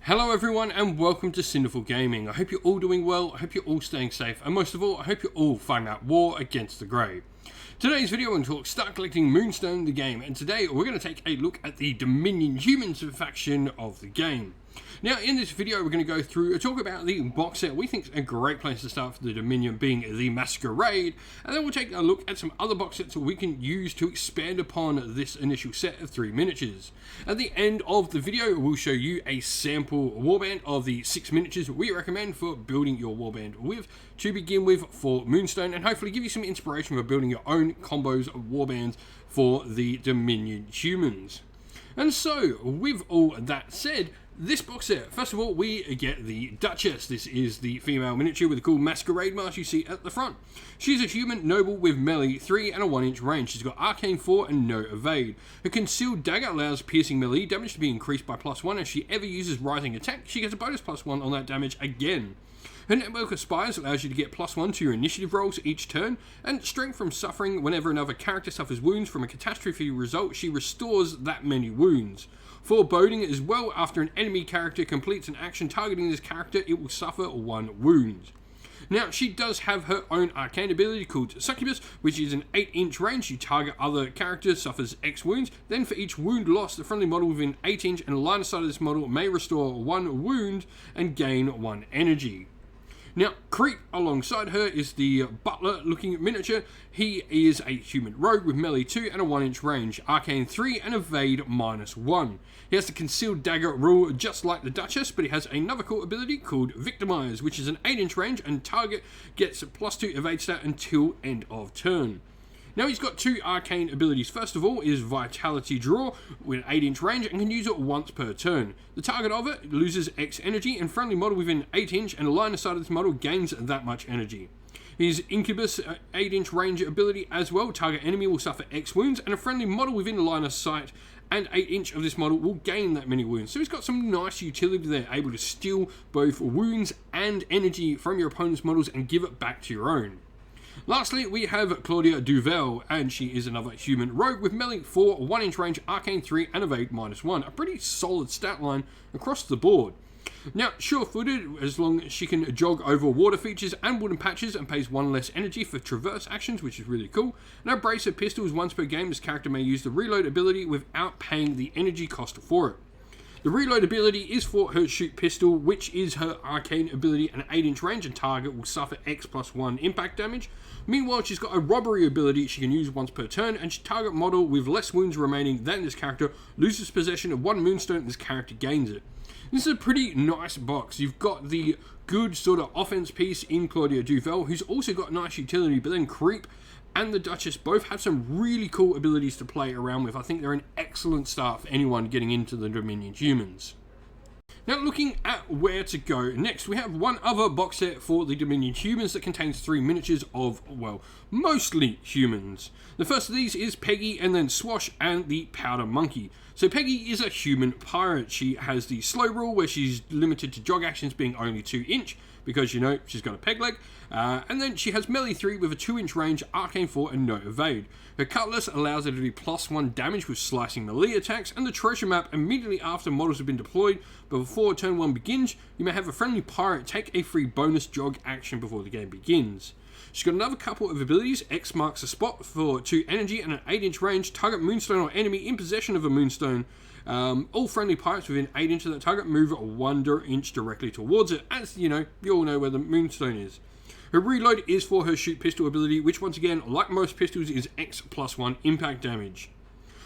Hello everyone and welcome to Sinful Gaming. I hope you're all doing well, I hope you're all staying safe, and most of all, I hope you're all fighting that war against the grey. Today's video we're going to talk Start Collecting Moonstone the game, and today we're going to take a look at the Dominion Humans faction of the game. Now in this video we're going to go through and talk about the box set we think is a great place to start for the Dominion, being the Masquerade, and then we'll take a look at some other box sets that we can use to expand upon this initial set of 3 miniatures. At the end of the video we'll show you a sample warband of the 6 miniatures we recommend for building your warband with to begin with for Moonstone, and hopefully give you some inspiration for building your own combos of warbands for the Dominion Humans. And so with all that said, this box set, first of all, we get the Duchess. This is the female miniature with a cool Masquerade mask you see at the front. She's a human noble with melee 3 and a 1-inch range. She's got arcane 4 and no evade. Her concealed dagger allows piercing melee damage to be increased by +1. If she ever uses rising attack, she gets a bonus +1 on that damage again. Her network of spires allows you to get +1 to your initiative rolls each turn, and strength from suffering. Whenever another character suffers wounds from a catastrophe result, she restores that many wounds. Foreboding as well, after an enemy character completes an action targeting this character, it will suffer 1 wound. Now, she does have her own arcane ability called Succubus, which is an 8-inch range. You target other characters, suffers X wounds. Then for each wound lost, the friendly model within 8-inch and line of sight of this model may restore 1 wound and gain 1 energy. Now, Creep alongside her is the butler looking miniature. He is a human rogue with melee 2 and a 1-inch range, arcane 3 and evade -1. He has the concealed dagger rule just like the Duchess, but he has another cool ability called Victimize, which is an 8-inch range and target gets a +2 evade stat until end of turn. Now he's got 2 arcane abilities. First of all is Vitality Draw with an 8-inch range and can use it once per turn. The target of it loses X energy, and friendly model within 8-inch and a line of sight of this model gains that much energy. His Incubus 8-inch range ability as well. Target enemy will suffer X wounds, and a friendly model within the line of sight and 8-inch of this model will gain that many wounds. So he's got some nice utility there, able to steal both wounds and energy from your opponent's models and give it back to your own. Lastly, we have Claudia Duvel, and she is another human rogue with melee 4, 1-inch range, arcane 3, and evade -1. A pretty solid stat line across the board. Now, sure-footed, as long as she can jog over water features and wooden patches and pays 1 less energy for traverse actions, which is really cool. And her brace of pistols once per game, this character may use the reload ability without paying the energy cost for it. The reload ability is for her shoot pistol, which is her arcane ability, an 8-inch range, and target will suffer X +1 impact damage. Meanwhile, she's got a robbery ability she can use once per turn, and target model with less wounds remaining than this character loses possession of 1 Moonstone and this character gains it. This is a pretty nice box. You've got the good sort of offense piece in Claudia Duvel, who's also got nice utility, but then Creep and the Duchess both have some really cool abilities to play around with. I think they're an excellent start for anyone getting into the Dominion Humans. Now, looking at where to go next, we have one other box set for the Dominion Humans that contains 3 miniatures of, well, mostly humans. The first of these is Peggy, and then Swash and the Powder Monkey. So Peggy is a human pirate. She has the slow rule where she's limited to jog actions being only 2-inch, because, you know, she's got a peg leg. And then she has melee 3 with a 2-inch range, arcane 4 and no evade. Her cutlass allows her to do +1 damage with slicing melee attacks, and the treasure map immediately after models have been deployed, but before turn 1 begins, you may have a friendly pirate take a free bonus jog action before the game begins. She's got another couple of abilities. X marks a spot for 2 energy and an 8-inch range. Target Moonstone or enemy in possession of a Moonstone. All friendly pirates within 8-inch of that target move 1-inch directly towards it, as you know, you all know where the Moonstone is. Her reload is for her shoot pistol ability, which once again, like most pistols, is X +1 impact damage.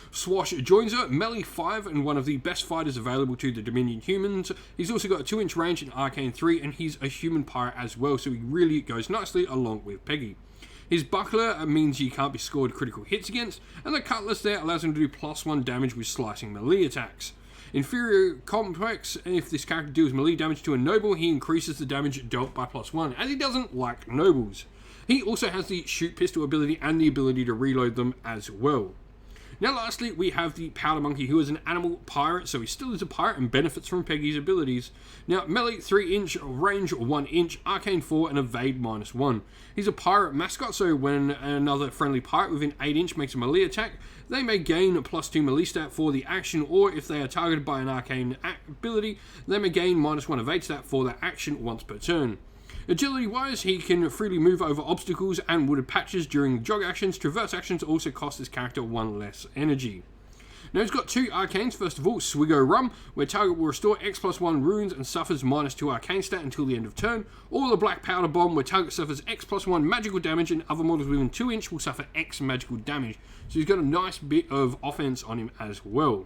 Swash joins her, melee 5 and one of the best fighters available to the Dominion Humans. He's also got a 2-inch range in arcane 3, and he's a human pirate as well, so he really goes nicely along with Peggy. His buckler means he can't be scored critical hits against, and the cutlass there allows him to do +1 damage with slicing melee attacks. Inferior complex, if this character deals melee damage to a noble, he increases the damage dealt by +1, as he doesn't like nobles. He also has the shoot pistol ability and the ability to reload them as well. Now lastly, we have the Powder Monkey, who is an animal pirate, so he still is a pirate and benefits from Peggy's abilities. Now, melee 3 inch, range 1 inch, arcane 4, and evade -1. He's a pirate mascot, so when another friendly pirate within 8 inch makes a melee attack, they may gain +2 melee stat for the action, or if they are targeted by an arcane ability, they may gain -1 evade stat for that action once per turn. Agility-wise, he can freely move over obstacles and wooded patches during jog actions. Traverse actions also cost his character 1 less energy. Now he's got 2 arcanes. First of all, Swiggo Rum, where target will restore X+1 runes and suffers -2 arcane stat until the end of turn. Or the Black Powder Bomb, where target suffers X+1 magical damage and other models within 2 inch will suffer X magical damage. So he's got a nice bit of offense on him as well.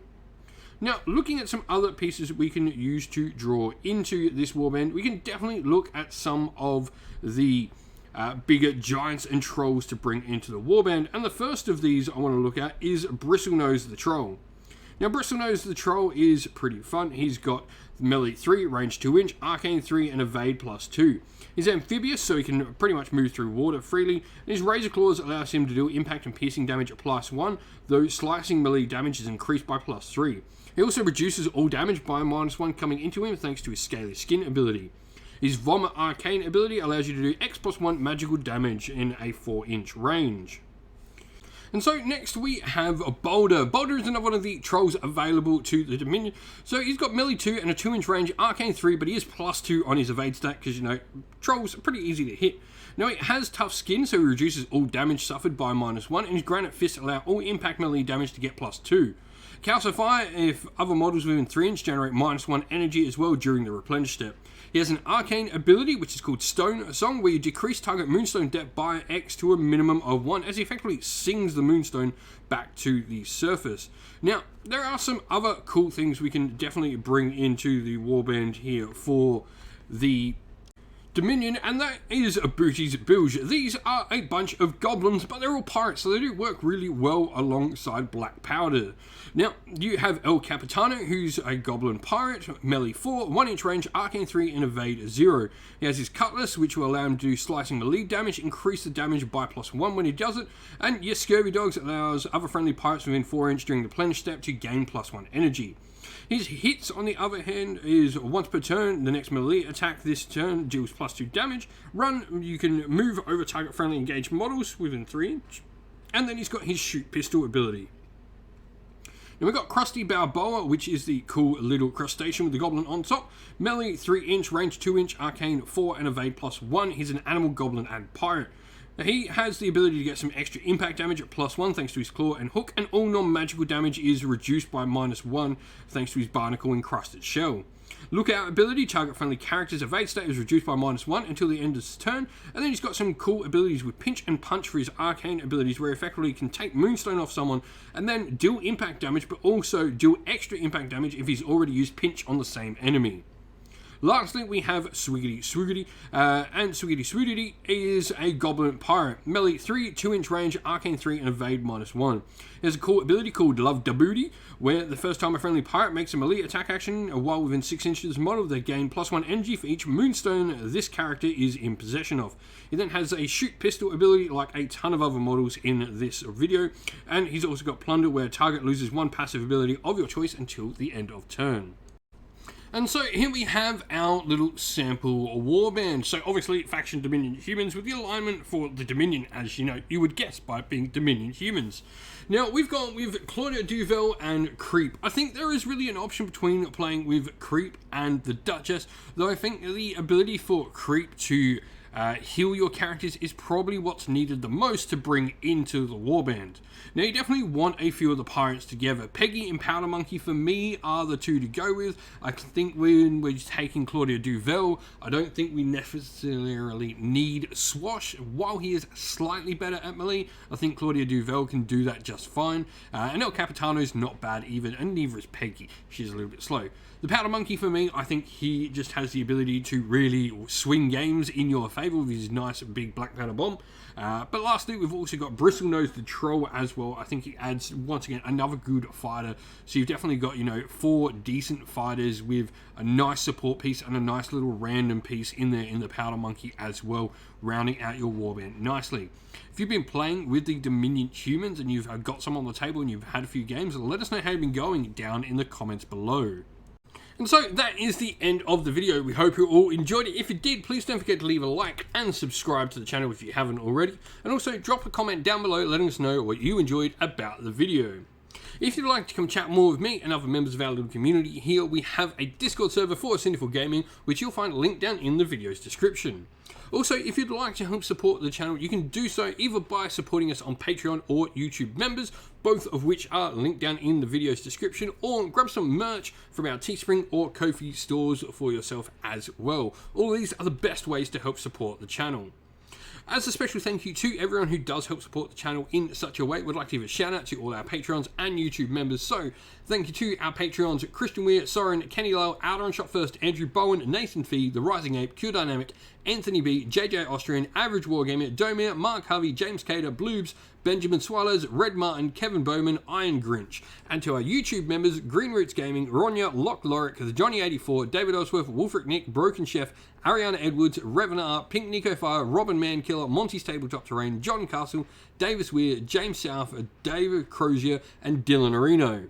Now, looking at some other pieces we can use to draw into this warband, we can definitely look at some of the bigger giants and trolls to bring into the warband. And the first of these I want to look at is Bristlenose the Troll. Now, Bristlenose the Troll is pretty fun. He's got melee 3, range 2 inch, arcane 3, and evade +2. He's amphibious, so he can pretty much move through water freely. And his Razor Claws allows him to do impact and piercing damage at +1, though slicing melee damage is increased by +3. He also reduces all damage by -1 coming into him thanks to his Scaly Skin ability. His Vomit Arcane ability allows you to do X+1 magical damage in a 4 inch range. And so next we have Boulder. Boulder is another one of the trolls available to the Dominion. So he's got melee 2 and a 2 inch range, arcane 3, but he is +2 on his evade stat because, you know, trolls are pretty easy to hit. Now he has tough skin, so he reduces all damage suffered by -1, and his Granite Fist allow all impact melee damage to get +2. Calcify if other models within 3 inch generate -1 energy as well during the replenish step. He has an arcane ability which is called Stone Song, where you decrease target Moonstone depth by X to a minimum of 1 as he effectively sings the Moonstone back to the surface. Now, there are some other cool things we can definitely bring into the warband here for the Dominion, and that is a Booty's Bilge. These are a bunch of goblins, but they're all pirates, so they do work really well alongside Black Powder. Now, you have El Capitano, who's a goblin pirate, melee 4, 1 inch range, arcane 3, and evade 0. He has his Cutlass, which will allow him to do slicing melee damage, increase the damage by +1 when he does it, and your Scurvy Dogs allows other friendly pirates within 4 inch during the plenish step to gain +1 energy. His hits, on the other hand, is once per turn. The next melee attack this turn deals +2 damage. Run, you can move over target friendly engaged models within 3 inch. And then he's got his shoot pistol ability. Now we've got Krusty Balboa, which is the cool little crustacean with the goblin on top. Melee 3 inch, range 2 inch, arcane 4, and evade +1. He's an animal goblin and pirate. Now, he has the ability to get some extra impact damage at +1 thanks to his claw and hook, and all non-magical damage is reduced by -1 thanks to his barnacle encrusted shell. Lookout ability, target friendly characters' evade stat is reduced by -1 until the end of his turn, and then he's got some cool abilities with pinch and punch for his arcane abilities, where he effectively can take Moonstone off someone and then deal impact damage, but also deal extra impact damage if he's already used pinch on the same enemy. Lastly, we have Swiggity Swiggity, and Swiggity Swiggity is a goblin pirate. Melee 3, 2 inch range, arcane 3, and evade -1. He has a cool ability called Love Da Booty, where the first time a friendly pirate makes a melee attack action while within 6 inches of the model, they gain +1 energy for each Moonstone this character is in possession of. He then has a shoot pistol ability like a ton of other models in this video, and he's also got Plunder, where target loses 1 passive ability of your choice until the end of turn. And so here we have our little sample warband. So obviously faction Dominion humans with the alignment for the Dominion, as you know, you would guess by it being Dominion humans. Now we've gone with Claudia Duvel and Creep. I think there is really an option between playing with Creep and the Duchess, though I think the ability for Creep to heal your characters is probably what's needed the most to bring into the warband. Now you definitely want a few of the pirates together. Peggy and Powder Monkey for me are the two to go with. I think when we're taking Claudia Duvel, I don't think we necessarily need Swash. While he is slightly better at melee, I think Claudia Duvel can do that just fine. And El Capitano's not bad either, and neither is Peggy. She's a little bit slow. The Powder Monkey, for me, I think he just has the ability to really swing games in your favour with his nice big black powder bomb. But lastly, we've also got Bristlenose the Troll as well. I think he adds, once again, another good fighter. So you've definitely got, 4 decent fighters with a nice support piece and a nice little random piece in there in the Powder Monkey as well, rounding out your warband nicely. If you've been playing with the Dominion humans and you've got some on the table and you've had a few games, let us know how you've been going down in the comments below. And so that is the end of the video. We hope you all enjoyed it. If you did, please don't forget to leave a like and subscribe to the channel if you haven't already. And also drop a comment down below letting us know what you enjoyed about the video. If you'd like to come chat more with me and other members of our little community here, we have a Discord server for Sinful Gaming, which you'll find linked down in the video's description. Also, if you'd like to help support the channel, you can do so either by supporting us on Patreon or YouTube members, both of which are linked down in the video's description, or grab some merch from our Teespring or Ko-fi stores for yourself as well. All these are the best ways to help support the channel. As a special thank you to everyone who does help support the channel in such a way, we'd like to give a shout out to all our Patreons and YouTube members. So, thank you to our Patreons, Christian Weir, Soren, Kenny Lyle, Outer Shot First, Andrew Bowen, Nathan Fee, The Rising Ape, Q Dynamic, Anthony B, JJ Austrian, Average Wargamer, Domir, Mark Harvey, James Cater, Bloobs, Benjamin Swallows, Red Martin, Kevin Bowman, Iron Grinch. And to our YouTube members, Green Roots Gaming, Ronya, Lock Lorick, The Johnny84, David Ellsworth, Wolfric Nick, Broken Chef, Ariana Edwards, Revenar, Pink Nico Fire, Robin Mankiller, Monty's Tabletop Terrain, John Castle, Davis Weir, James South, David Crozier, and Dylan Areno.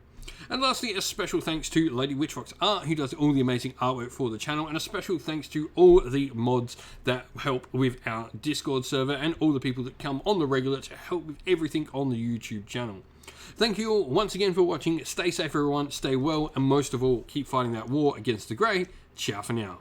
And lastly, a special thanks to Lady Witchfox Art, who does all the amazing artwork for the channel, and a special thanks to all the mods that help with our Discord server and all the people that come on the regular to help with everything on the YouTube channel. Thank you all once again for watching. Stay safe everyone, stay well, and most of all, keep fighting that war against the Grey. Ciao for now.